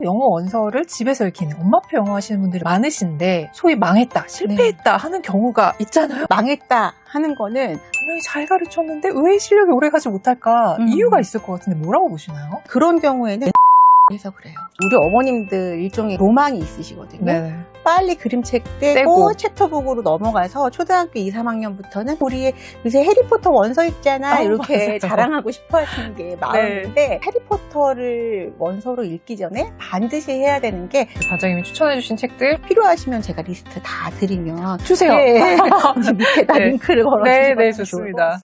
영어 원서를 집에서 읽히는 엄마표 영어 하시는 분들이 많으신데 소위 망했다, 실패했다 하는 경우가 있잖아요. 망했다 하는 거는 분명히 잘 가르쳤는데 왜 실력이 오래가지 못할까? 이유가 있을 것 같은데 뭐라고 보시나요? 그런 경우에는 해서 그래요. 우리 어머님들 일종의 로망이 있으시거든요. 네. 빨리 그림책 떼고 챕터북으로 넘어가서 초등학교 2, 3학년부터는 우리 요새 해리포터 원서 읽잖아 이렇게 맞아요. 자랑하고 싶어 하시는 게 마음인데 해리포터를 원서로 읽기 전에 반드시 해야 되는 게 과장님이 추천해주신 책들 필요하시면 제가 리스트 다 드리면 주세요. 네. 밑에다 네. 링크를 걸어주시면 네, 좋습니다.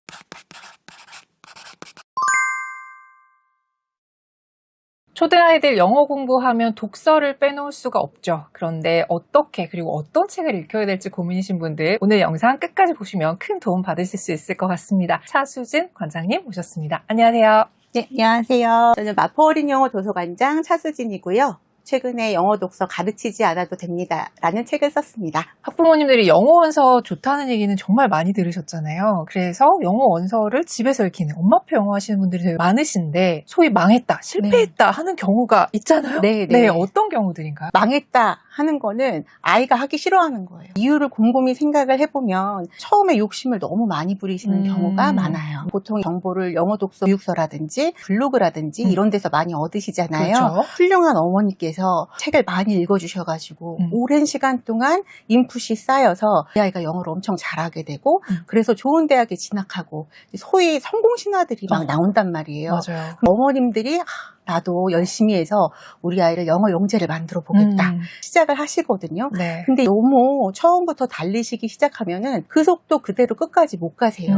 초등아이들 영어 공부하면 독서를 빼놓을 수가 없죠. 그런데 어떻게 그리고 어떤 책을 읽혀야 될지 고민이신 분들 오늘 영상 끝까지 보시면 큰 도움 받으실 수 있을 것 같습니다. 차수진 관장님 모셨습니다. 안녕하세요. 네, 안녕하세요. 저는 마포어린 영어 도서관장 차수진이고요. 최근에 영어 독서 가르치지 않아도 됩니다 라는 책을 썼습니다. 학부모님들이 영어 원서 좋다는 얘기는 정말 많이 들으셨잖아요. 그래서 영어 원서를 집에서 읽히는 엄마표 영어 하시는 분들이 되게 많으신데 소위 망했다, 실패했다 하는 경우가 있잖아요. 네, 어떤 경우들인가요? 망했다 하는 거는 아이가 하기 싫어하는 거예요. 이유를 곰곰이 생각을 해보면 처음에 욕심을 너무 많이 부리시는 경우가 많아요. 보통 정보를 영어 독서 교육서라든지 블로그라든지 이런 데서 많이 얻으시잖아요. 그렇죠. 훌륭한 어머니께서 책을 많이 읽어주셔가지고 오랜 시간 동안 인풋이 쌓여서 이 아이가 영어를 엄청 잘하게 되고 그래서 좋은 대학에 진학하고 소위 성공신화들이 막 나온단 말이에요. 맞아요. 어머님들이 나도 열심히 해서 우리 아이를 영어 영재를 만들어 보겠다 시작을 하시거든요. 네. 근데 너무 처음부터 달리시기 시작하면은 그 속도 그대로 끝까지 못 가세요.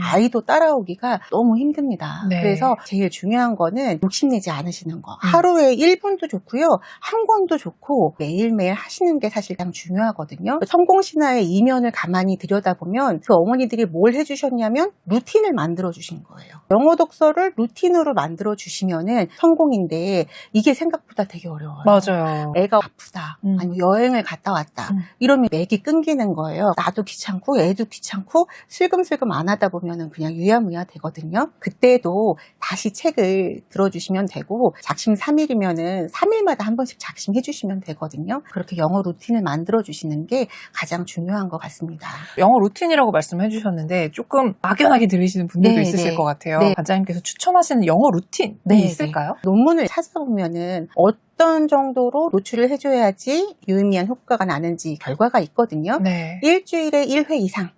아이도 따라오기가 너무 힘듭니다. 네. 그래서 제일 중요한 거는 욕심내지 않으시는 거. 하루에 1분도 좋고요. 한 권도 좋고 매일매일 하시는 게 사실 가장 중요하거든요. 성공신화의 이면을 가만히 들여다보면 그 어머니들이 뭘 해주셨냐면 루틴을 만들어 주신 거예요. 영어 독서를 루틴으로 만들어 주시면은 성공인데 이게 생각보다 되게 어려워요. 맞아요. 애가 아프다 아니면 여행을 갔다 왔다 이러면 맥이 끊기는 거예요. 나도 귀찮고 애도 귀찮고 슬금슬금 안 하다 보면은 그냥 유야무야 되거든요. 그때도 다시 책을 들어주시면 되고 작심 3일이면은 3일마다 한 번씩 작심해 주시면 되거든요. 그렇게 영어 루틴을 만들어 주시는 게 가장 중요한 것 같습니다. 영어 루틴이라고 말씀해 주셨는데 조금 막연하게 들으시는 분들도 있으실 것 같아요. 관장님께서 추천하시는 영어 루틴이 있을까요? 논문을 찾아보면은 어떤 정도로 노출을 해줘야지 유의미한 효과가 나는지 결과가 있거든요. 일주일에 1회 이상.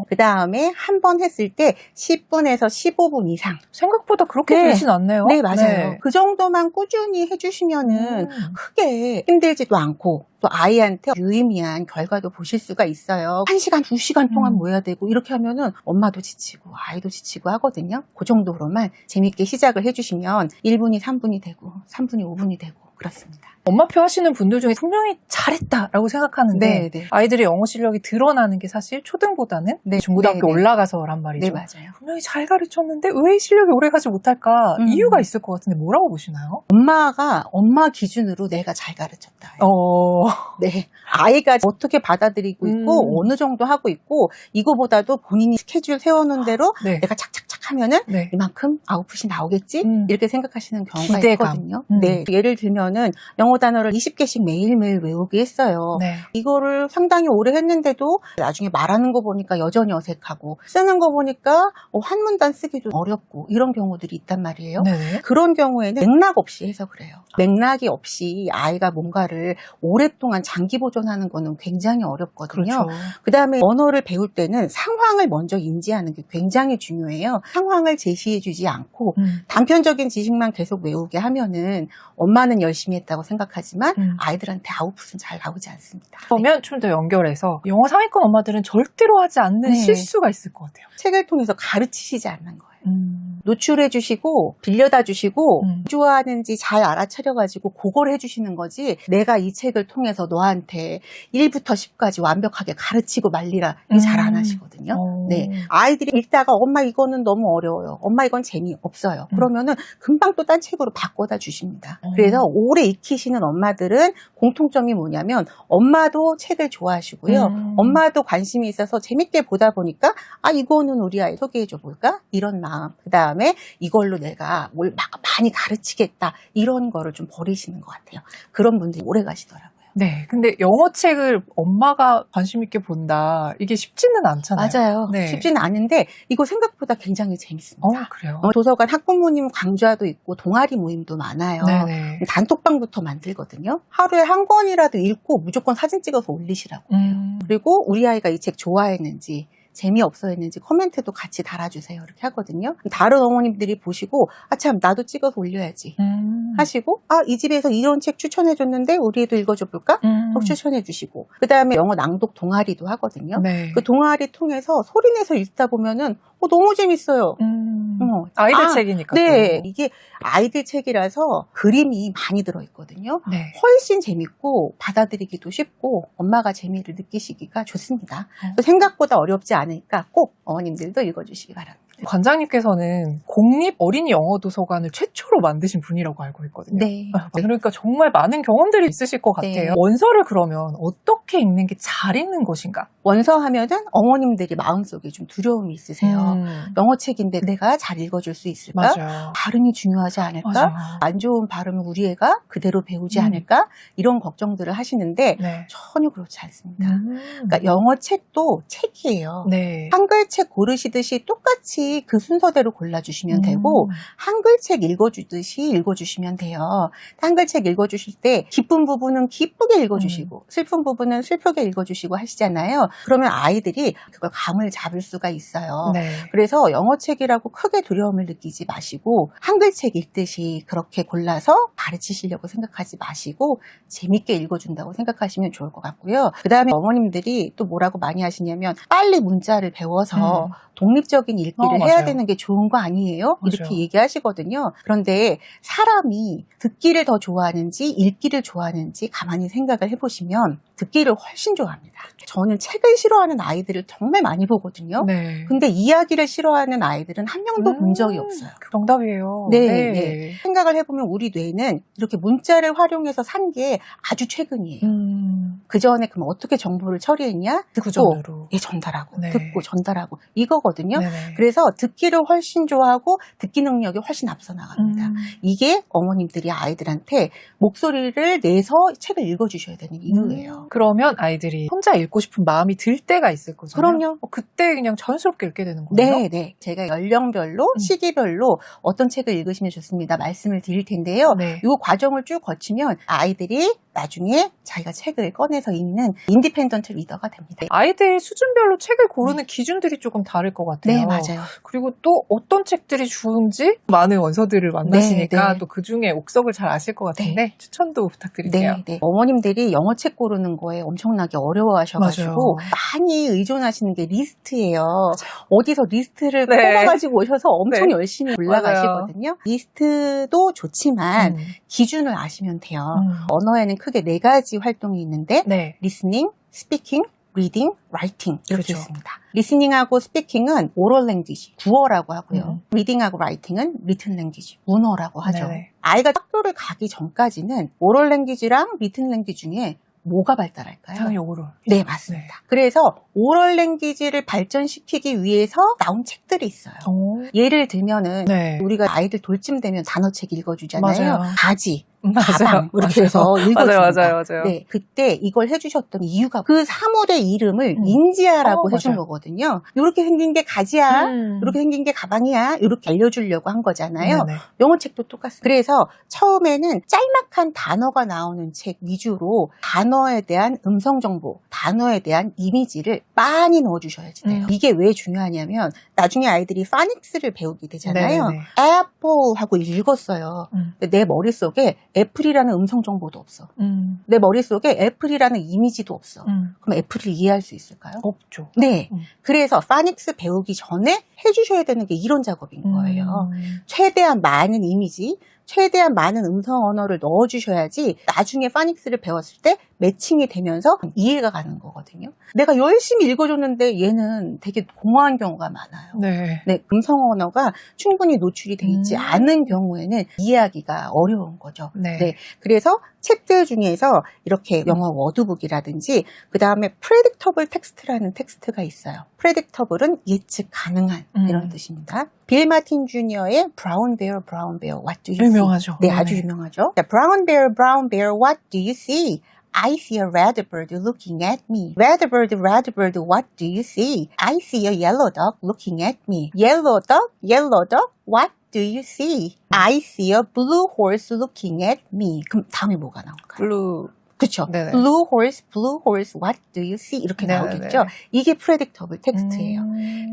그 다음에 한 번 했을 때 10분에서 15분 이상. 생각보다 그렇게 길진 않네요. 네, 맞아요. 그 정도만 꾸준히 해주시면은 크게 힘들지도 않고 또 아이한테 유의미한 결과도 보실 수가 있어요. 1시간, 2시간 동안 뭐 해야 되고 이렇게 하면은 엄마도 지치고 아이도 지치고 하거든요. 그 정도로만 재밌게 시작을 해주시면 1분이 3분이 되고 3분이 5분이 되고 그렇습니다. 엄마표 하시는 분들 중에 분명히 잘했다라고 생각하는데 아이들의 영어 실력이 드러나는 게 사실 초등보다는 중고등학교 올라가서란 말이죠. 네, 맞아요. 분명히 잘 가르쳤는데 왜 실력이 오래가지 못할까? 이유가 있을 것 같은데 뭐라고 보시나요? 엄마가 엄마 기준으로 내가 잘 가르쳤다. 네, 아이가 어떻게 받아들이고 있고 어느 정도 하고 있고 이거보다도 본인이 스케줄 세워놓은 대로 내가 착착착 하면은 이만큼 아웃풋이 나오겠지? 이렇게 생각하시는 경우가 있거든요. 예를 들면은 영어 단어를 20개씩 매일매일 외우게 했어요. 이거를 상당히 오래 했는데도 나중에 말하는 거 보니까 여전히 어색하고 쓰는 거 보니까 한 문단 쓰기도 어렵고 이런 경우들이 있단 말이에요. 그런 경우에는 맥락 없이 해서 그래요. 맥락이 없이 아이가 뭔가를 오랫동안 장기 보존하는 거는 굉장히 어렵거든요. 그 다음에 언어를 배울 때는 상황을 먼저 인지하는 게 굉장히 중요해요. 상황을 제시해 주지 않고 단편적인 지식만 계속 외우게 하면은 엄마는 열심히 했다고 생각하지만 아이들한테 아웃풋은 잘 나오지 않습니다. 그러면 좀 더 연결해서 영어 상위권 엄마들은 절대로 하지 않는 실수가 있을 것 같아요. 책을 통해서 가르치시지 않는 거예요. 노출해 주시고 빌려다 주시고 좋아하는지 잘 알아차려가지고 그걸 해주시는 거지 내가 이 책을 통해서 너한테 1부터 10까지 완벽하게 가르치고 말리라 이 잘 안 하시거든요. 아이들이 읽다가 엄마 이거는 너무 어려워요. 엄마 이건 재미없어요. 그러면은 금방 또 딴 책으로 바꿔다 주십니다. 그래서 오래 익히시는 엄마들은 공통점이 뭐냐면 엄마도 책을 좋아하시고요. 엄마도 관심이 있어서 재밌게 보다 보니까 이거는 우리 아이 소개해 줘 볼까? 이런 마음. 그다음 다음에 이걸로 내가 뭘 막 많이 가르치겠다 이런 거를 좀 버리시는 것 같아요. 그런 분들이 오래 가시더라고요. 네. 근데 영어 책을 엄마가 관심 있게 본다. 이게 쉽지는 않잖아요. 맞아요. 네. 쉽지는 않은데 이거 생각보다 굉장히 재밌습니다. 그래요? 도서관 학부모님 강좌도 있고 동아리 모임도 많아요. 네네. 단톡방부터 만들거든요. 하루에 한 권이라도 읽고 무조건 사진 찍어서 올리시라고. 그리고 우리 아이가 이 책 좋아했는지 재미없어 했는지 코멘트도 같이 달아주세요. 이렇게 하거든요. 다른 어머님들이 보시고 참 나도 찍어서 올려야지 하시고 이 집에서 이런 책 추천해줬는데 우리 애도 읽어줘볼까? 꼭 추천해주시고 그 다음에 영어 낭독 동아리도 하거든요. 네. 그 동아리 통해서 소리내서 읽다 보면은 너무 재밌어요. 아이들 책이니까. 네. 또. 이게 아이들 책이라서 그림이 많이 들어있거든요. 네. 훨씬 재밌고 받아들이기도 쉽고 엄마가 재미를 느끼시기가 좋습니다. 생각보다 어렵지 않으니까 꼭 어머님들도 읽어주시기 바랍니다. 관장님께서는 공립 어린이 영어 도서관을 최초로 만드신 분이라고 알고 있거든요. 네. 그러니까 정말 많은 경험들이 있으실 것 같아요. 네. 원서를 그러면 어떻게 읽는 게 잘 읽는 것인가? 원서 하면은 어머님들이 마음속에 좀 두려움이 있으세요. 영어 책인데 내가 잘 읽어줄 수 있을까? 맞아요. 발음이 중요하지 않을까? 맞아요. 안 좋은 발음을 우리 애가 그대로 배우지 않을까? 이런 걱정들을 하시는데 네. 전혀 그렇지 않습니다. 그러니까 영어 책도 책이에요. 네. 한글 책 고르시듯이 똑같이 그 순서대로 골라주시면 되고 한글 책 읽어주듯이 읽어주시면 돼요. 한글 책 읽어주실 때 기쁜 부분은 기쁘게 읽어주시고 슬픈 부분은 슬프게 읽어주시고 하시잖아요. 그러면 아이들이 그걸 감을 잡을 수가 있어요. 네. 그래서 영어 책이라고 크게 두려움을 느끼지 마시고 한글 책 읽듯이 그렇게 골라서 가르치시려고 생각하지 마시고 재밌게 읽어준다고 생각하시면 좋을 것 같고요. 그 다음에 어머님들이 또 뭐라고 많이 하시냐면 빨리 문자를 배워서 독립적인 읽기를 해야 맞아요. 되는 게 좋은 거 아니에요? 이렇게 맞아요. 얘기하시거든요. 그런데 사람이 듣기를 더 좋아하는지 읽기를 좋아하는지 가만히 생각을 해보시면 듣기를 훨씬 좋아합니다. 저는 책을 싫어하는 아이들을 정말 많이 보거든요. 네. 근데 이야기를 싫어하는 아이들은 한 명도 본 적이 없어요. 정답이에요. 네, 네. 네. 생각을 해보면 우리 뇌는 이렇게 문자를 활용해서 산 게 아주 최근이에요. 그 전에 그럼 어떻게 정보를 처리했냐? 듣고 그전으로. 전달하고 네. 듣고 전달하고 이거거든요. 네네. 그래서 듣기를 훨씬 좋아하고 듣기 능력이 훨씬 앞서 나갑니다. 이게 어머님들이 아이들한테 목소리를 내서 책을 읽어주셔야 되는 이유예요. 그러면 아이들이 혼자 읽고 싶은 마음이 들 때가 있을 거잖아요. 그럼요. 그때 그냥 자연스럽게 읽게 되는 거예요? 네, 네. 제가 연령별로 시기별로 어떤 책을 읽으시면 좋습니다. 말씀을 드릴 텐데요. 네. 이 과정을 쭉 거치면 아이들이 나중에 자기가 책을 꺼내서 읽는 인디펜던트 리더가 됩니다. 아이들 수준별로 책을 고르는 기준들이 조금 다를 것 같아요. 네, 맞아요. 그리고 또 어떤 책들이 좋은지 많은 원서들을 만나시니까 네, 네. 또 그중에 옥석을 잘 아실 것 같은데 추천도 부탁드릴게요. 네, 네. 어머님들이 영어 책 고르는 거에 엄청나게 어려워하셔가지고 맞아요. 많이 의존하시는 게 리스트예요. 어디서 리스트를 네. 뽑아가지고 오셔서 엄청 네. 열심히 올라가시거든요. 리스트도 좋지만 기준을 아시면 돼요. 언어에는 크게 4가지 활동이 있는데 네. 리스닝, 스피킹, 리딩, 라이팅 이렇게 그렇죠. 있습니다. 리스닝하고 스피킹은 오럴 랭귀지, 구어라고 하고요. 리딩하고 라이팅은 리튼 랭귀지, 문어라고 하죠. 네네. 아이가 학교를 가기 전까지는 오럴 랭귀지랑 리튼 랭귀지 중에 뭐가 발달할까요? 당연히 오를. 네, 맞습니다. 그래서 오럴 랭귀지를 발전시키기 위해서 나온 책들이 있어요. 예를 들면은 네. 우리가 아이들 돌쯤 되면 단어책 읽어주잖아요. 맞아요. 바지, 맞아요. 가방 이렇게 맞아요. 해서 읽어줍니다. 맞아요. 네, 그때 이걸 해주셨던 이유가 그 사물의 이름을 인지하라고 해준 맞아요. 거거든요. 이렇게 생긴 게 가지야, 이렇게 생긴 게 가방이야, 이렇게 알려주려고 한 거잖아요. 네네. 영어책도 똑같습니다. 그래서 처음에는 짤막한 단어가 나오는 책 위주로 단어에 대한 음성 정보, 단어에 대한 이미지를 많이 넣어주셔야지 돼요. 이게 왜 중요하냐면 나중에 아이들이 파닉스를 배우게 되잖아요. 네네네. 애플 하고 읽었어요. 근데 내 머릿속에 애플이라는 음성 정보도 없어. 내 머릿속에 애플이라는 이미지도 없어. 그럼 애플을 이해할 수 있을까요? 없죠. 네. 그래서 파닉스 배우기 전에 해주셔야 되는 게 이런 작업인 거예요. 최대한 많은 이미지, 최대한 많은 음성 언어를 넣어주셔야지 나중에 파닉스를 배웠을 때 매칭이 되면서 이해가 가는 거거든요. 내가 열심히 읽어줬는데 얘는 되게 공허한 경우가 많아요. 네. 네, 음성 언어가 충분히 노출이 돼 있지 않은 경우에는 이해하기가 어려운 거죠. 네. 네, 그래서 책들 중에서 그래서 이렇게 영어 워드북이라든지 그 다음에 predictable text라는 텍스트가 있어요. predictable은 예측 가능한 이런 뜻입니다. 빌 마틴 주니어의 Brown Bear, Brown Bear, What do you see? 유명하죠. 네, 아주 유명하죠. Brown Bear, what do you see? I see a red bird looking at me. Red bird, what do you see? I see a yellow dog looking at me. Yellow dog, what do you see? I see a blue horse looking at me. 그럼 다음에 뭐가 나올까요? 블루. 그렇죠. Blue horse, what do you see? 이렇게 나오겠죠. 이게 predictable 텍스트예요.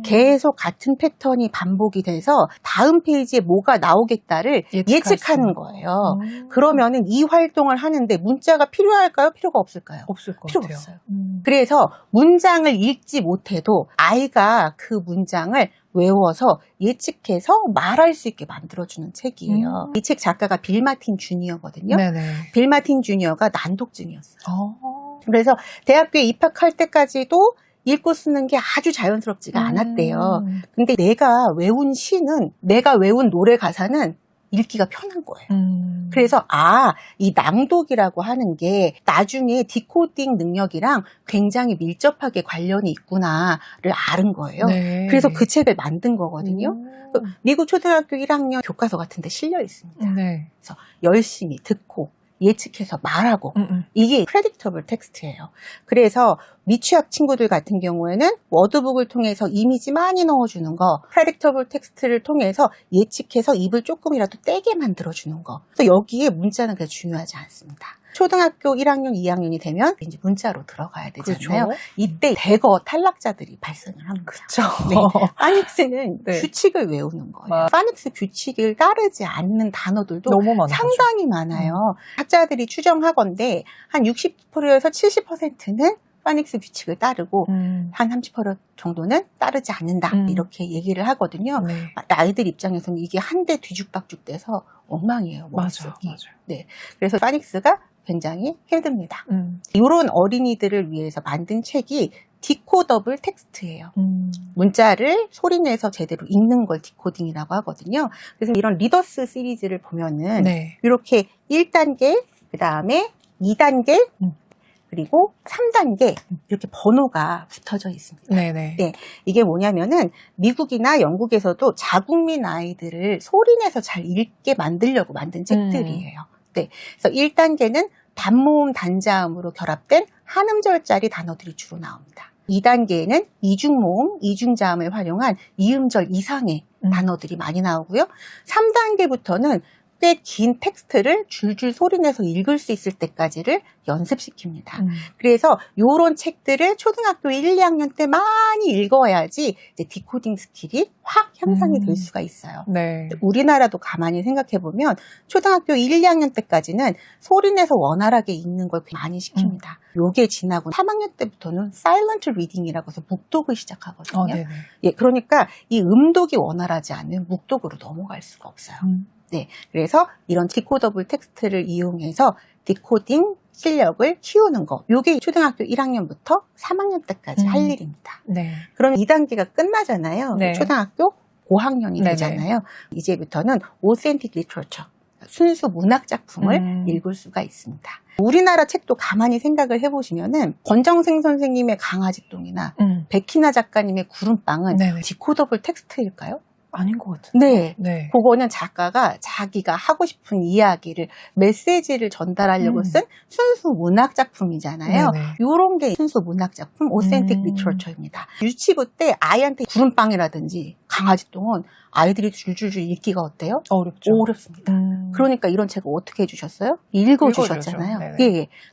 계속 같은 패턴이 반복이 돼서 다음 페이지에 뭐가 나오겠다를 예측하는 거예요. 그러면은 이 활동을 하는데 문자가 필요할까요? 필요가 없을까요? 없을 것 필요 같아요. 없어요. 그래서 문장을 읽지 못해도 아이가 그 문장을 외워서 예측해서 말할 수 있게 만들어주는 책이에요. 이 책 작가가 빌 마틴 주니어거든요. 빌 마틴 주니어가 난독증이었어요. 그래서 대학교에 입학할 때까지도 읽고 쓰는 게 아주 자연스럽지가 않았대요. 근데 내가 외운 시는, 내가 외운 노래 가사는 읽기가 편한 거예요. 그래서 이 낭독이라고 하는 게 나중에 디코딩 능력이랑 굉장히 밀접하게 관련이 있구나를 아는 거예요. 그래서 그 책을 만든 거거든요. 미국 초등학교 1학년 교과서 같은 데 실려 있습니다. 그래서 열심히 듣고 예측해서 말하고 이게 predictable 텍스트예요. 그래서 미취학 친구들 같은 경우에는 워드북을 통해서 이미지 많이 넣어주는 거, predictable 텍스트를 통해서 예측해서 입을 조금이라도 떼게 만들어주는 거. 그래서 여기에 문자는 그렇게 중요하지 않습니다. 초등학교 1학년, 2학년이 되면 이제 문자로 들어가야 되잖아요. 그렇죠. 이때 대거 탈락자들이 발생을 합니다. 그렇죠. 파닉스는 규칙을 외우는 거예요. 파닉스 규칙을 따르지 않는 단어들도 너무 상당히 많아요. 학자들이 추정하건대 한 60%에서 70%는 파닉스 규칙을 따르고 한 30% 정도는 따르지 않는다. 이렇게 얘기를 하거든요. 아이들 입장에서는 이게 한데 뒤죽박죽 돼서 엉망이에요. 맞아요. 네, 그래서 파닉스가 굉장히 힘듭니다. 이런 어린이들을 위해서 만든 책이 디코더블 텍스트예요. 문자를 소리내서 제대로 읽는 걸 디코딩이라고 하거든요. 그래서 이런 리더스 시리즈를 보면은 이렇게 1단계, 그 다음에 2단계, 그리고 3단계 이렇게 번호가 붙어져 있습니다. 이게 뭐냐면은 미국이나 영국에서도 자국민 아이들을 소리내서 잘 읽게 만들려고 만든 책들이에요. 그래서 1단계는 단모음, 단자음으로 결합된 한 음절짜리 단어들이 주로 나옵니다. 2단계에는 이중모음, 이중자음을 활용한 이음절 이상의 단어들이 많이 나오고요. 3단계부터는 꽤 긴 텍스트를 줄줄 소리내서 읽을 수 있을 때까지를 연습시킵니다. 그래서 이런 책들을 초등학교 1, 2학년 때 많이 읽어야지 이제 디코딩 스킬이 확 향상이 될 수가 있어요. 우리나라도 가만히 생각해보면 초등학교 1, 2학년 때까지는 소리내서 원활하게 읽는 걸 많이 시킵니다. 요게 지나고 3학년 때부터는 사일런트 리딩이라고 해서 묵독을 시작하거든요. 그러니까 이 음독이 원활하지 않으면 묵독으로 넘어갈 수가 없어요. 그래서 이런 디코더블 텍스트를 이용해서 디코딩 실력을 키우는 거. 요게 초등학교 1학년부터 3학년 때까지 할 일입니다. 그럼 2단계가 끝나잖아요. 초등학교 고학년이 되잖아요. 이제부터는 오센틱 리터처, 순수 문학 작품을 읽을 수가 있습니다. 우리나라 책도 가만히 생각을 해보시면은 권정생 선생님의 강아지똥이나 백희나 작가님의 구름빵은 디코더블 텍스트일까요? 아닌 것 같은데. 그거는 작가가 자기가 하고 싶은 이야기를, 메시지를 전달하려고 쓴 순수 문학 작품이잖아요. 이런 게 순수 문학 작품, 오센틱 리터처입니다. 유치부 때 아이한테 구름빵이라든지 강아지똥은 아이들이 줄줄줄 읽기가 어때요? 어렵습니다. 그러니까 이런 책을 어떻게 해주셨어요? 읽어주셨잖아요.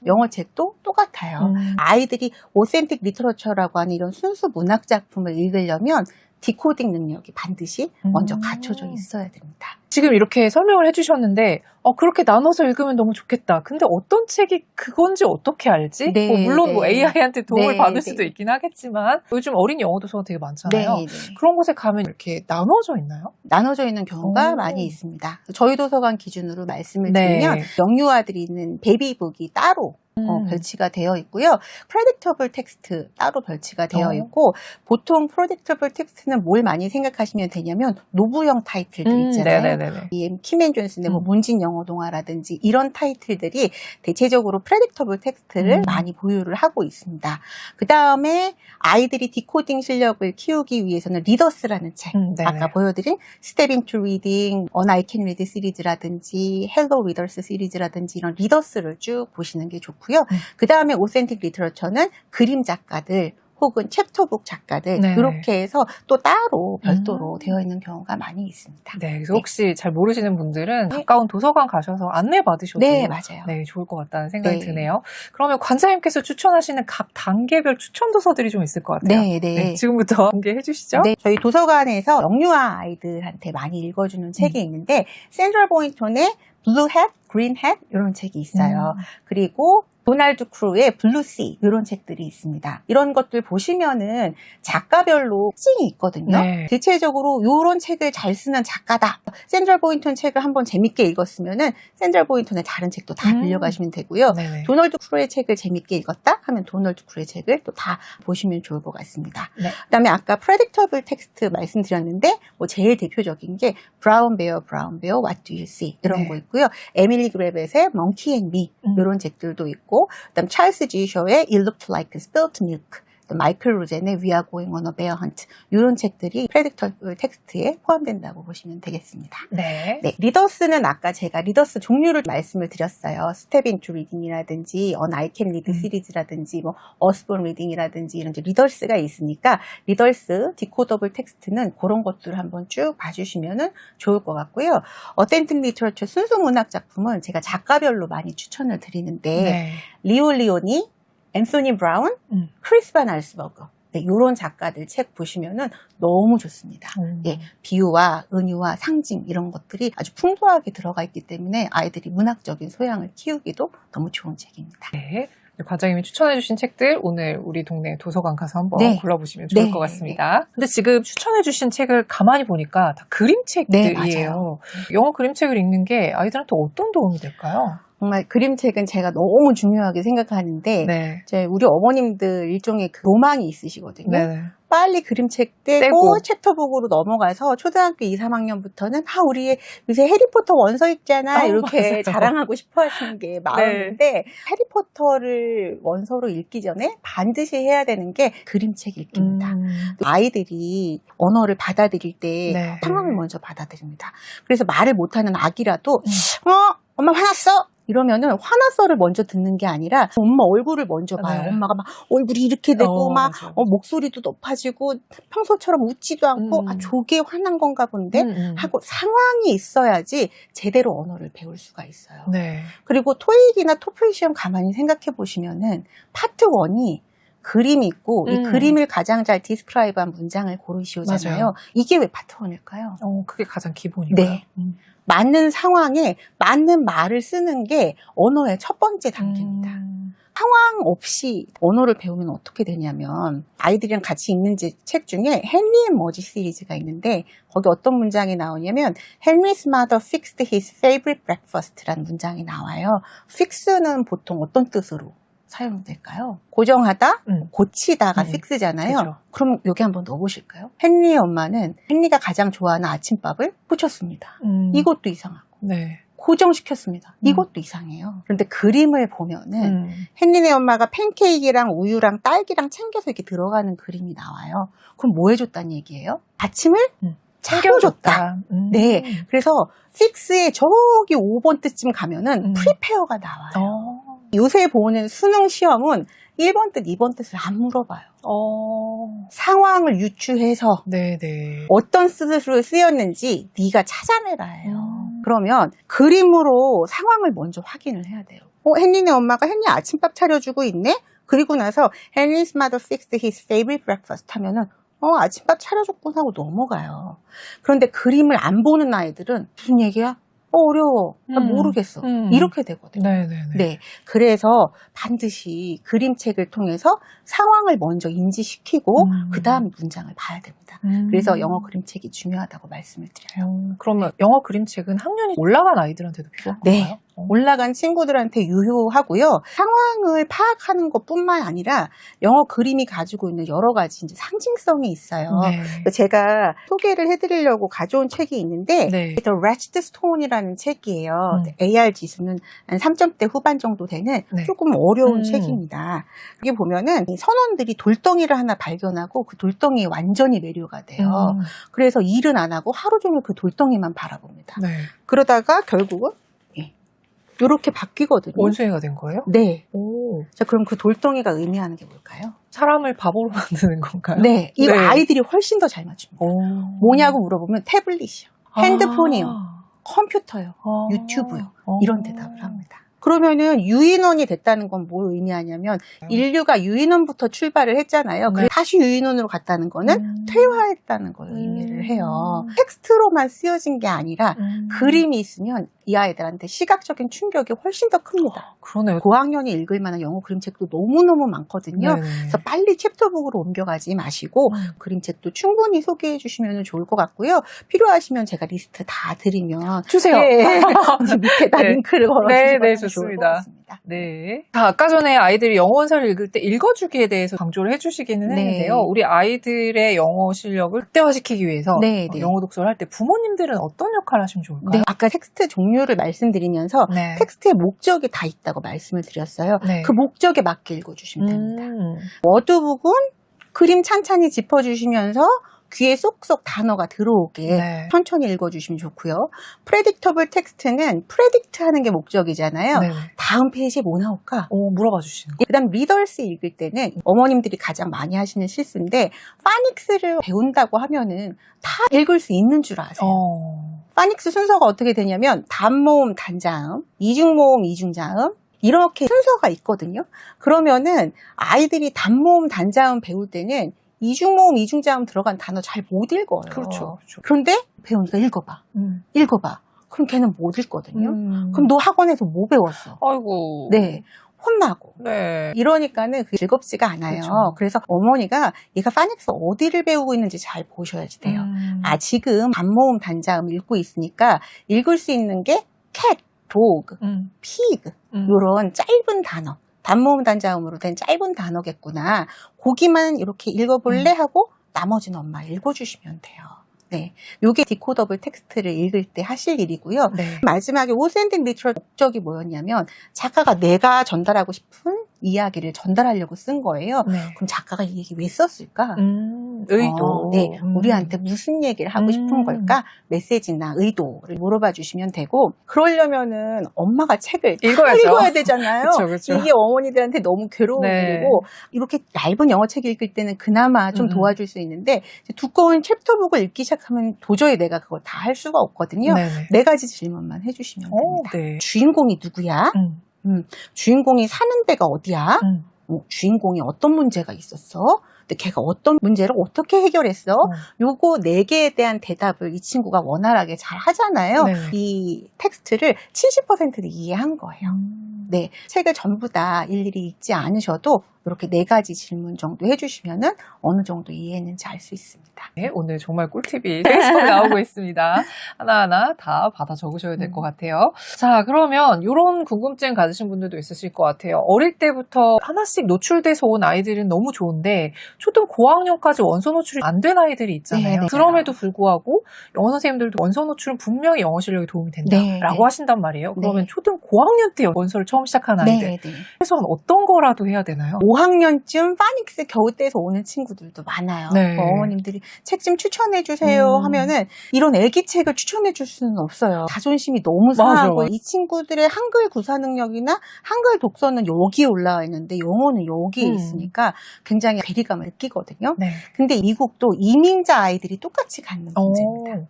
영어 책도 똑같아요. 아이들이 오센틱 리터처라고 하는 이런 순수 문학 작품을 읽으려면 디코딩 능력이 반드시 먼저 갖춰져 있어야 됩니다. 지금 이렇게 설명을 해주셨는데 그렇게 나눠서 읽으면 너무 좋겠다. 근데 어떤 책이 그건지 어떻게 알지? 물론 AI한테 도움을 받을 수도 있긴 하겠지만 요즘 어린이 영어 도서가 되게 많잖아요. 그런 곳에 가면 이렇게 나눠져 있나요? 나눠져 있는 경우가 많이 있습니다. 저희 도서관 기준으로 말씀을 드리면 영유아들이 있는 베이비북이 따로 별치가 되어 있고요. predictable text 따로 별치가 되어 있고 보통 predictable text는 뭘 많이 생각하시면 되냐면 노부형 타이틀들 있잖아요. 킴앤 존슨의 뭐 문진 영어 동화라든지 이런 타이틀들이 대체적으로 predictable text를 많이 보유를 하고 있습니다. 그 다음에 아이들이 디코딩 실력을 키우기 위해서는 리더스라는 책, 아까 보여드린 Step into Reading, On I Can Read 시리즈라든지 Hello Readers 시리즈라든지 이런 리더스를 쭉 보시는 게 좋고요. 그 다음에 오센틱 리터러처는 그림 작가들 혹은 챕터북 작가들 이렇게 해서 또 따로 별도로 되어 있는 경우가 많이 있습니다. 네, 그래서 혹시 잘 모르시는 분들은 가까운 도서관 가셔서 안내 받으셔도 맞아요. 네, 좋을 것 같다는 생각이 드네요. 그러면 관장님께서 추천하시는 각 단계별 추천 도서들이 좀 있을 것 같아요. 네, 지금부터 공개해 주시죠. 네, 저희 도서관에서 영유아 아이들한테 많이 읽어주는 책이 있는데 센트럴 보인턴의 블루 햇, 그린 햇 이런 책이 있어요. 그리고 도널드 크루의 블루씨 이런 책들이 있습니다. 이런 것들 보시면은 작가별로 특징이 있거든요. 대체적으로 이런 책을 잘 쓰는 작가다. 센트럴 보인턴 책을 한번 재밌게 읽었으면은 센트럴 보인턴의 다른 책도 다 빌려가시면 되고요. 도널드 크루의 책을 재밌게 읽었다 하면 도널드 크루의 책을 또 다 보시면 좋을 것 같습니다. 그다음에 아까 predictable text 말씀드렸는데 뭐 제일 대표적인 게 브라운 베어, What Do You See 이런 거 있고요. 에밀리 그래벳의 Monkey and Me 이런 책들도 있고 그다음 찰스 지쇼의 It Looked Like Spilt Milk, 마이클 로젠의 We Are Going on a Bear Hunt 이런 책들이 predictable text에 포함된다고 보시면 되겠습니다. 리더스는 아까 제가 리더스 종류를 말씀을 드렸어요. Step into Reading이라든지 On I Can Read 시리즈라든지 뭐 Usborne Reading이라든지 이런 리더스가 있으니까 리더스 디코더블 텍스트는 그런 것들을 한번 쭉 봐주시면 좋을 것 같고요. 어텐틱 리터러처 순수 문학 작품은 제가 작가별로 많이 추천을 드리는데 리오 리오니, 앤소니 브라운, 크리스 반 알스버그 이런 작가들 책 보시면은 너무 좋습니다. 비유와 은유와 상징 이런 것들이 아주 풍부하게 들어가 있기 때문에 아이들이 문학적인 소양을 키우기도 너무 좋은 책입니다. 과장님이 추천해주신 책들 오늘 우리 동네 도서관 가서 한번 골라보시면 좋을 것 같습니다. 근데 지금 추천해주신 책을 가만히 보니까 다 그림책들이에요. 영어 그림책을 읽는 게 아이들한테 어떤 도움이 될까요? 정말 그림책은 제가 너무 중요하게 생각하는데 우리 어머님들 일종의 그 로망이 있으시거든요. 빨리 그림책 떼고 챕터북으로 넘어가서 초등학교 2, 3학년부터는 우리 요새 해리포터 원서 읽잖아 이렇게 자랑하고 싶어 하시는 게 마음인데 해리포터를 원서로 읽기 전에 반드시 해야 되는 게 그림책 읽기입니다. 아이들이 언어를 받아들일 때 상황을 먼저 받아들입니다. 그래서 말을 못하는 아기라도 엄마 화났어! 이러면은 화났어를 먼저 듣는 게 아니라 엄마 얼굴을 먼저 봐요. 엄마가 막 얼굴이 이렇게 되고 목소리도 높아지고 평소처럼 웃지도 않고 저게 화난 건가 본데 하고 상황이 있어야지 제대로 언어를 배울 수가 있어요. 그리고 토익이나 토플 시험 가만히 생각해 보시면은 파트 1이 그림이 있고 이 그림을 가장 잘 디스크라이브한 문장을 고르시오잖아요. 이게 왜 파트 1일까요? 그게 가장 기본이에요. 맞는 상황에 맞는 말을 쓰는 게 언어의 첫 번째 단계입니다. 상황 없이 언어를 배우면 어떻게 되냐면 아이들이랑 같이 읽는 책 중에 헨리 앤 머지 시리즈가 있는데 거기 어떤 문장이 나오냐면 Henry's mother fixed his favorite breakfast라는 문장이 나와요. fix는 보통 어떤 뜻으로 사용될까요? 고정하다, 고치다가 fix잖아요. 그럼 여기 한번 넣어보실까요? 헨리의 엄마는 헨리가 가장 좋아하는 아침밥을 고쳤습니다. 이것도 이상하고 고정시켰습니다. 이것도 이상해요. 그런데 그림을 보면은 헨리네 엄마가 팬케이크랑 우유랑 딸기랑 챙겨서 이렇게 들어가는 그림이 나와요. 그럼 뭐 해줬다는 얘기예요? 아침을 챙겨줬다. 그래서 픽스의 저기 5번 뜻쯤 가면은 프리페어가 나와요. 요새 보는 수능 시험은 1번 뜻, 2번 뜻을 안 물어봐요. 상황을 유추해서 어떤 뜻으로 쓰였는지 네가 찾아내라 해요. 그러면 그림으로 상황을 먼저 확인을 해야 돼요. 헨리네 엄마가 헨리 아침밥 차려주고 있네? 그리고 나서 Henry's mother fixed his favorite breakfast 하면은 아침밥 차려줬구나 하고 넘어가요. 그런데 그림을 안 보는 아이들은 무슨 얘기야? 어려워. 나 모르겠어. 이렇게 되거든요. 그래서 반드시 그림책을 통해서 상황을 먼저 인지시키고 그 다음 문장을 봐야 됩니다. 그래서 영어 그림책이 중요하다고 말씀을 드려요. 그러면 영어 그림책은 학년이 올라간 아이들한테도 필요한가요? 올라간 친구들한테 유효하고요. 상황을 파악하는 것뿐만 아니라 영어 그림이 가지고 있는 여러 가지 이제 상징성이 있어요. 네. 제가 소개를 해드리려고 가져온 책이 있는데 네. The Wretched Stone이라는 책이에요. AR 지수는 한 3점대 후반 정도 되는 조금 어려운 책입니다. 여기 보면은 선원들이 돌덩이를 하나 발견하고 그 돌덩이에 완전히 매료가 돼요. 그래서 일은 안 하고 하루 종일 그 돌덩이만 바라봅니다. 네. 그러다가 결국은 이렇게 바뀌거든요. 원숭이가 된 거예요? 네. 오. 자, 그럼 그 돌덩이가 의미하는 게 뭘까요? 사람을 바보로 만드는 건가요? 네. 이 아이들이 훨씬 더 잘 맞춥니다. 뭐냐고 물어보면 태블릿이요. 핸드폰이요. 컴퓨터요. 유튜브요. 이런 대답을 합니다. 그러면은 유인원이 됐다는 건 뭘 의미하냐면 인류가 유인원부터 출발을 했잖아요. 그래서 다시 유인원으로 갔다는 거는 퇴화했다는 걸 의미를 해요. 텍스트로만 쓰여진 게 아니라 그림이 있으면 이 아이들한테 시각적인 충격이 훨씬 더 큽니다. 그러네요. 고학년이 읽을 만한 영어 그림책도 너무너무 많거든요. 네네. 그래서 빨리 챕터북으로 옮겨가지 마시고 그림책도 충분히 소개해 주시면 좋을 것 같고요. 필요하시면 제가 리스트 다 드리면 주세요. 네. 밑에다 링크를 걸어주시면 네, 좋을 좋습니다. 것 같습니다. 네. 아까 전에 아이들이 영어 원서를 읽을 때 읽어주기에 대해서 강조를 해주시기는 했는데요. 우리 아이들의 영어 실력을 극대화시키기 위해서 영어 독서를 할 때 부모님들은 어떤 역할을 하시면 좋을까요? 네. 아까 텍스트 종류를 말씀드리면서 텍스트의 목적이 다 있다고 말씀을 드렸어요. 그 목적에 맞게 읽어주시면 됩니다. 워드북은 그림 찬찬히 짚어주시면서 귀에 쏙쏙 단어가 들어오게 천천히 읽어주시면 좋고요. 프레딕터블 텍스트는 프레딕트 하는 게 목적이잖아요. 다음 페이지에 뭐 나올까? 물어봐 주시는 거. 그 다음 리더스 읽을 때는 어머님들이 가장 많이 하시는 실수인데 파닉스를 배운다고 하면은 다 읽을 수 있는 줄 아세요. 파닉스 순서가 어떻게 되냐면 단모음, 단자음, 이중모음, 이중자음 이렇게 순서가 있거든요. 그러면은 아이들이 단모음, 단자음 배울 때는 이중모음, 이중자음 들어간 단어 잘 못 읽어요. 그렇죠. 그런데 배우니까 읽어봐. 읽어봐. 그럼 걔는 못 읽거든요. 그럼 너 학원에서 뭐 배웠어? 아이고. 네. 혼나고. 이러니까는 그게 즐겁지가 않아요. 그래서 어머니가 얘가 파닉스 어디를 배우고 있는지 잘 보셔야지 돼요. 지금 단모음, 단자음 읽고 있으니까 읽을 수 있는 게 cat, dog, pig 이런 짧은 단어. 단모음 단자음으로 된 짧은 단어겠구나. 거기만 이렇게 읽어볼래 하고 나머지는 엄마 읽어주시면 돼요. 네, 요게 디코더블 텍스트를 읽을 때 하실 일이고요. 마지막에 오센딩 리처럴 목적이 뭐였냐면 작가가 내가 전달하고 싶은 이야기를 전달하려고 쓴 거예요. 그럼 작가가 이 얘기 왜 썼을까? 의도. 우리한테 무슨 얘기를 하고 싶은 걸까? 메시지나 의도를 물어봐 주시면 되고, 그러려면은 엄마가 책을 읽어야 되잖아요. 그쵸. 이게 어머니들한테 너무 괴로운 일이고, 이렇게 얇은 영어 책 읽을 때는 그나마 좀 도와줄 수 있는데, 두꺼운 챕터북을 읽기 시작하면 도저히 내가 그걸 다 할 수가 없거든요. 네 가지 질문만 해주시면 됩니다. 주인공이 누구야? 주인공이 사는 데가 어디야? 주인공이 어떤 문제가 있었어? 근데 걔가 어떤 문제를 어떻게 해결했어? 요거 4개에 대한 대답을 이 친구가 원활하게 잘 하잖아요. 이 텍스트를 70%를 이해한 거예요. 네, 책을 전부 다 일일이 읽지 않으셔도 이렇게 4가지 질문 정도 해주시면은 어느 정도 이해했는지 알 수 있습니다. 네, 오늘 정말 꿀팁이 계속 나오고 있습니다. 하나하나 다 받아 적으셔야 될 것 같아요. 자, 그러면 이런 궁금증 가지신 분들도 있으실 것 같아요. 어릴 때부터 하나씩 노출돼서 온 아이들은 너무 좋은데 초등 고학년까지 원서 노출이 안 된 아이들이 있잖아요. 그럼에도 불구하고 영어 선생님들도 원서 노출은 분명히 영어 실력에 도움이 된다라고 하신단 말이에요. 그러면 초등 고학년 때 원서를 처음 시작한 아이들 최소한 어떤 거라도 해야 되나요? 5학년쯤 파닉스 겨우 떼서 오는 친구들도 많아요. 어머님들이 책 좀 추천해 주세요 하면은 이런 애기 책을 추천해 줄 수는 없어요. 자존심이 너무 상하고 이 친구들의 한글 구사 능력이나 한글 독서는 여기에 올라와 있는데 영어는 여기에 있으니까 굉장히 괴리감을 느끼거든요. 근데 미국도 이민자 아이들이 똑같이 갖는 문제입니다.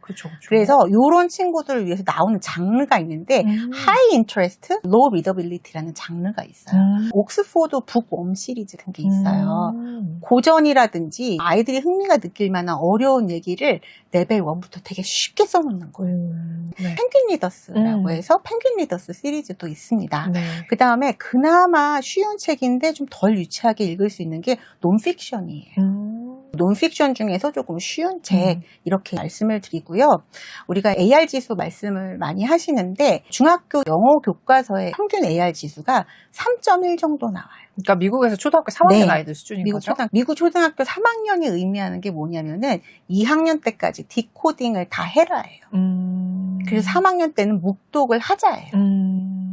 그래서 이런 친구들을 위해서 나오는 장르가 있는데 High Interest, Low Readability라는 장르가 있어요. 옥스포드 북웜 시리즈 같은 게 있어요. 고전이라든지 아이들이 흥미가 느낄 만한 어려운 얘기를 레벨 1부터 되게 쉽게 써놓는 거예요. 펭귄 리더스라고 해서 펭귄 리더스 시리즈도 있습니다. 그 다음에 그나마 쉬운 책인데 좀 덜 유치하게 읽을 수 있는 게 논픽션이에요. 논픽션 중에서 조금 쉬운 책 이렇게 말씀을 드리고요. 우리가 AR 지수 말씀을 많이 하시는데 중학교 영어 교과서의 평균 AR 지수가 3.1 정도 나와요. 그러니까 미국에서 초등학교 3학년 네. 아이들 수준인 거죠? 미국 초등학교 3학년이 의미하는 게 뭐냐면은 2학년 때까지 디코딩을 다 해라예요. 그래서 3학년 때는 묵독을 하자예요.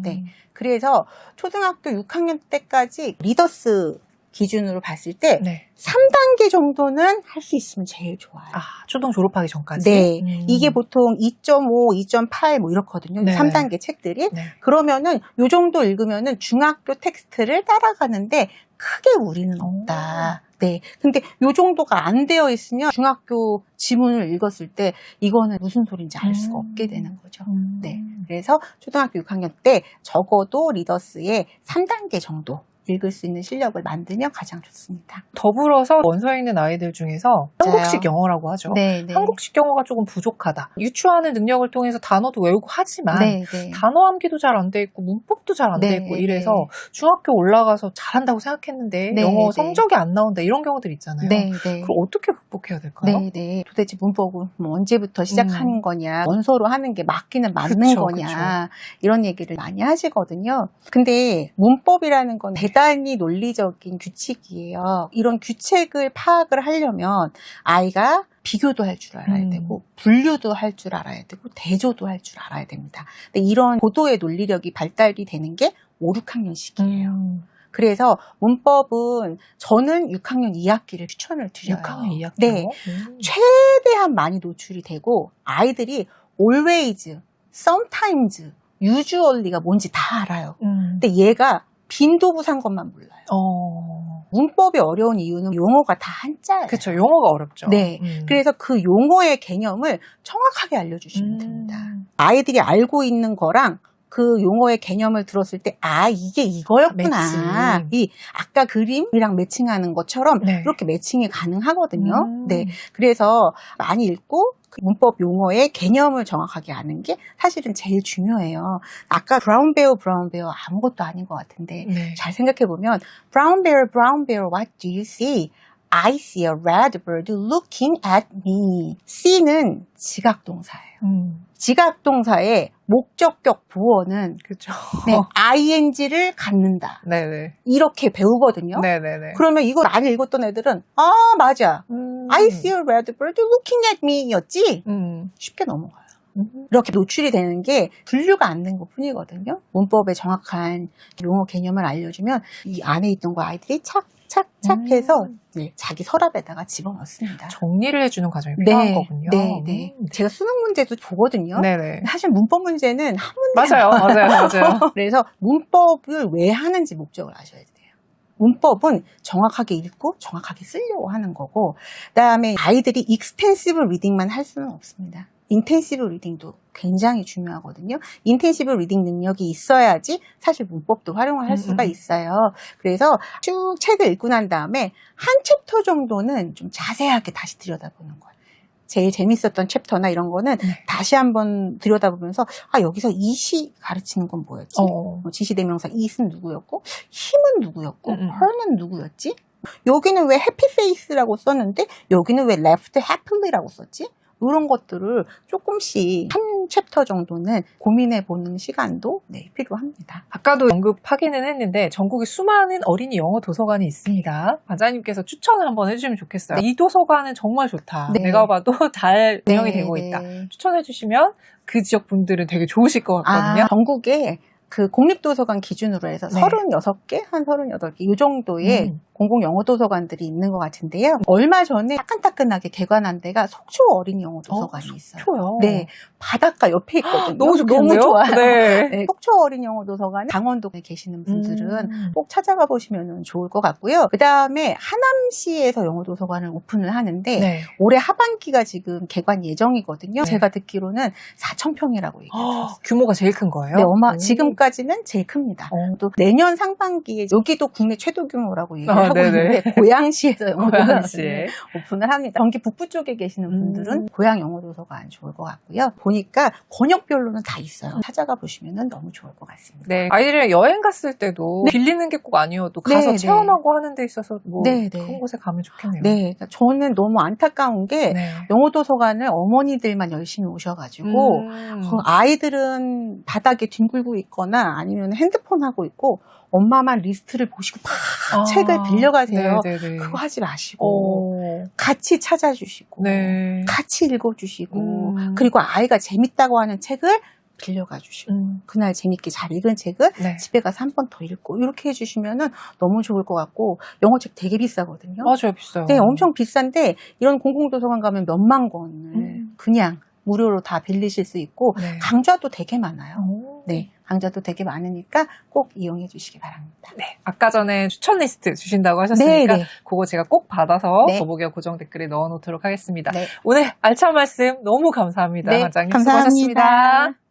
네. 그래서 초등학교 6학년 때까지 리더스 기준으로 봤을 때 네. 3단계 정도는 할 수 있으면 제일 좋아요. 아, 초등 졸업하기 전까지? 네. 이게 보통 2.5, 2.8 뭐 이렇거든요. 네. 3단계 책들이. 네. 그러면은 요 정도 읽으면은 중학교 텍스트를 따라가는데 크게 무리는 없다. 네. 근데 요 정도가 안 되어 있으면 중학교 지문을 읽었을 때 이거는 무슨 소리인지 알 수가 없게 되는 거죠. 네. 그래서 초등학교 6학년 때 적어도 리더스의 3단계 정도 읽을 수 있는 실력을 만들면 가장 좋습니다. 더불어서 원서에 있는 아이들 중에서 한국식 영어라고 하죠. 네, 네. 한국식 영어가 조금 부족하다. 유추하는 능력을 통해서 단어도 외우고 하지만 네, 네. 단어 암기도 잘 안 돼 있고 문법도 잘 안 돼 네, 있고 네, 이래서 네. 중학교 올라가서 잘한다고 생각했는데 네, 영어 네. 성적이 안 나온다 이런 경우들 있잖아요. 네, 네. 그걸 어떻게 극복해야 될까요? 네, 네. 도대체 문법은 뭐 언제부터 시작하는 거냐, 원서로 하는 게 맞기는 맞는 그쵸, 거냐, 이런 얘기를 많이 하시거든요. 근데 문법이라는 건 대단히 논리적인 규칙이에요. 이런 규칙을 파악을 하려면 아이가 비교도 할 줄 알아야 되고 분류도 할 줄 알아야 되고 대조도 할 줄 알아야 됩니다. 근데 이런 고도의 논리력이 발달이 되는 게 5, 6학년 시기예요. 그래서 문법은 저는 6학년 2학기를 추천을 드려요. 6학년 2학기? 네. 최대한 많이 노출이 되고 아이들이 always, sometimes, usually가 뭔지 다 알아요. 근데 얘가 빈도부산 것만 몰라요. 문법이 어려운 이유는 용어가 다 한자예요. 그렇죠. 용어가 어렵죠. 네. 그래서 그 용어의 개념을 정확하게 알려주시면 됩니다. 아이들이 알고 있는 거랑 그 용어의 개념을 들었을 때, 아, 이게 이거였구나. 매칭. 이 아까 그림이랑 매칭하는 것처럼 네. 그렇게 매칭이 가능하거든요. 네. 그래서 많이 읽고 그 문법 용어의 개념을 정확하게 아는 게 사실은 제일 중요해요. 아까 브라운 베어 아무것도 아닌 것 같은데 네. 잘 생각해보면 brown bear, what do you see? I see a red bird looking at me. C는 지각동사예요. 지각동사의 목적격 부어는 그렇죠. 네, ing를 갖는다. 네네. 이렇게 배우거든요. 네네네. 그러면 이걸 안 읽었던 애들은 아 맞아. I see a red bird looking at me 였지? 쉽게 넘어가요. 이렇게 노출이 되는 게 분류가 안 된 것 뿐이거든요. 문법의 정확한 용어 개념을 알려주면 이 안에 있던 거 아이들이 착착착 해서 네, 자기 서랍에다가 집어넣습니다. 정리를 해주는 과정이 필요한 거군요. 네. 제가 수능 문제도 보거든요. 네네. 사실 문법 문제는 한 문제예요. 맞아요. 그래서 문법을 왜 하는지 목적을 아셔야 돼요. 문법은 정확하게 읽고 정확하게 쓰려고 하는 거고, 그다음에 아이들이 익스텐시브 리딩만 할 수는 없습니다. 인텐시브 리딩도 굉장히 중요하거든요. 인텐시브 리딩 능력이 있어야지 사실 문법도 활용을 할 수가 있어요. 그래서 쭉 책을 읽고 난 다음에 한 챕터 정도는 좀 자세하게 다시 들여다보는 거예요. 제일 재밌었던 챕터나 이런 거는 다시 한번 들여다보면서 아 여기서 이시 가르치는 건 뭐였지? 지시대명사 it은 누구였고 힘은 누구였고 her는 누구였지? 여기는 왜 happy face라고 썼는데 여기는 왜 left happy라고 썼지? 이런 것들을 조금씩 한 챕터 정도는 고민해보는 시간도 필요합니다. 아까도 언급하기는 했는데 전국에 수많은 어린이 영어 도서관이 있습니다. 관장님께서 추천을 한번 해주시면 좋겠어요. 이 도서관은 정말 좋다. 네. 내가 봐도 잘 운영이 되고 있다. 추천해주시면 그 지역 분들은 되게 좋으실 것 같거든요. 전국에 그 공립도서관 기준으로 해서 36개? 한 38개 이 정도의 공공 영어 도서관들이 있는 것 같은데요. 얼마 전에 따끈따끈하게 개관한 데가 속초 어린이 영어 도서관이 있어요. 속초요? 네. 바닷가 옆에 있거든요. 너무 좋겠네요. 너무 좋아요. 네. 속초 어린이 영어 도서관 강원도에 계시는 분들은 꼭 찾아가 보시면 좋을 것 같고요. 그 다음에 하남시에서 영어 도서관을 오픈을 하는데 올해 하반기가 지금 개관 예정이거든요. 제가 듣기로는 4,000평이라고 얘기해요. 규모가 제일 큰 거예요? 네, 지금까지는 제일 큽니다. 또 내년 상반기에 여기도 국내 최대 규모라고 얘기를 하고 있는데 고양시에서 영어 고양시에 도서관을 오픈을 합니다. 경기 북부 쪽에 계시는 분들은 고양 영어 도서관 좋을 것 같고요. 보니까 권역별로는 다 있어요. 찾아가 보시면 너무 좋을 것 같습니다. 네, 아이들이랑 여행 갔을 때도 빌리는 게 꼭 아니어도 가서 체험하고 하는 데 있어서 뭐 그런 곳에 가면 좋겠네요. 네, 그러니까 저는 너무 안타까운 게 영어 도서관을 어머니들만 열심히 오셔가지고 아이들은 바닥에 뒹굴고 있거나 아니면 핸드폰 하고 있고 엄마만 리스트를 보시고 막 책을 빌려가세요. 그거 하지 마시고 같이 찾아주시고 같이 읽어주시고 그리고 아이가 재밌다고 하는 책을 빌려가 주시고 그날 재밌게 잘 읽은 책을 집에 가서 한 번 더 읽고 이렇게 해주시면 너무 좋을 것 같고 영어책 되게 비싸거든요. 맞아요. 비싸요. 네, 엄청 비싼데 이런 공공도서관 가면 몇만 권을 그냥 무료로 다 빌리실 수 있고 강좌도 되게 많아요. 네, 강좌도 되게 많으니까 꼭 이용해 주시기 바랍니다. 네, 아까 전에 추천 리스트 주신다고 하셨으니까 그거 제가 꼭 받아서 더보기와 고정 댓글에 넣어놓도록 하겠습니다. 오늘 알찬 말씀 너무 감사합니다. 원장님 감사합니다. 수고하셨습니다.